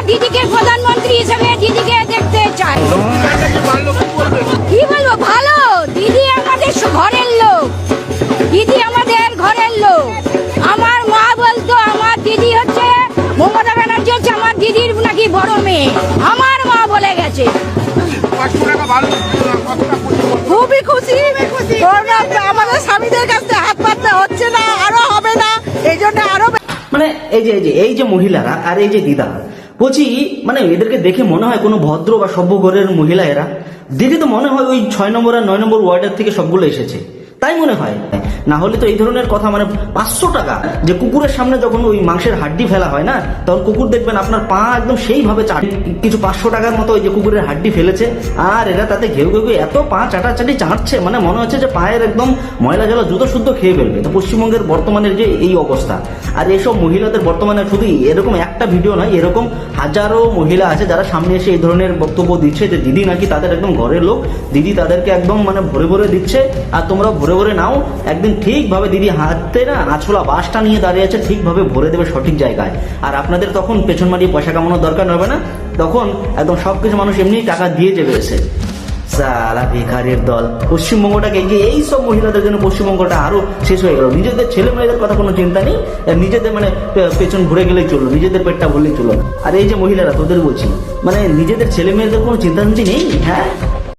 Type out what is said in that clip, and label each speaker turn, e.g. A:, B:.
A: দিদিকে প্রধানমন্ত্রী হিসেবে দিদিকে দেখতে চাই। কি বলবো, ভালো দিদি আমাদের ঘরের লোক, দিদি আমাদের ঘরের লোক। আমার মা বলতো আমার দিদি হচ্ছে মমতা ব্যানার্জি হচ্ছে আমার দিদির নাকি বড় মেয়ে, আমার মা বলে গেছে।
B: খুবই খুশি, আমাদের স্বামীদের কাছে হাত পাততে হচ্ছে না, আরো হবে না, এই জন্য আরো
C: মানে এই যে মহিলারা আর এই যে দিদা, বলছি মানে এদেরকে দেখে মনে হয় কোনো ভদ্র বা সভ্য ঘরের মহিলা এরা। দিদি তো মনে হয় ওই 6 নম্বর আর 9 নম্বর ওয়ার্ডের থেকে সবগুলো এসেছে, তাই মনে হয়। না হলে তো এই ধরনের কথা, মানে 500 টাকা যে কুকুরের সামনে যখন ওই মাংসের হাড্ডি ফেলা হয় না, তখন কুকুর দেখবেন আপনার পা একদম সেইভাবে কিছু 500 টাকার মতো ওই যে কুকুরের হাড্ডি ফেলেছে, আর এরা তাতে ঘেউ ঘেউ এত পা চাটাচাটি চাটছে, মানে মনে হচ্ছে যে পায়ের একদম ময়লা জলা জুতো শুদ্ধ খেয়ে ফেলবে। তো পশ্চিমবঙ্গের বর্তমানের যে এই অবস্থা, আর এইসব মহিলাদের বর্তমানে শুধু এরকম একটা ভিডিও নয়, এরকম হাজারো মহিলা আছে যারা সামনে এসে এই ধরনের বক্তব্য দিচ্ছে যে দিদি নাকি তাদের একদম ঘরের লোক, দিদি তাদেরকে একদম মানে ভরে ভরে দিচ্ছে, আর তোমরা ভরে ভরে নাও। একদিন ঠিকভাবে দিদি হাতে না আছলা বাসটা নিয়ে দাঁড়িয়ে আছে, ঠিকভাবে ভরে দেবে সঠিক জায়গায়। আর আপনাদের তখন পেছন মারিয়ে পয়সা কামানোর দরকার হবে না, তখন একদম সবকিছু মানুষ এমনি টাকা দিয়ে যাবে এসে। সালা ভিখারির দল, পশ্চিমবঙ্গটাকে এই সব মহিলাদের জন্য পশ্চিমবঙ্গটা আরো শেষ হয়ে গেল। নিজেদের ছেলে মেয়েদের কথা কোনো চিন্তা নেই, নিজেদের মানে পেছন ঘুরে গেলেই চললো, নিজেদের পেটটা ভরলেই চললো। আর এই যে মহিলারা তোদের বলছি, মানে নিজেদের ছেলে মেয়েদের কোনো চিন্তা নেই। হ্যাঁ,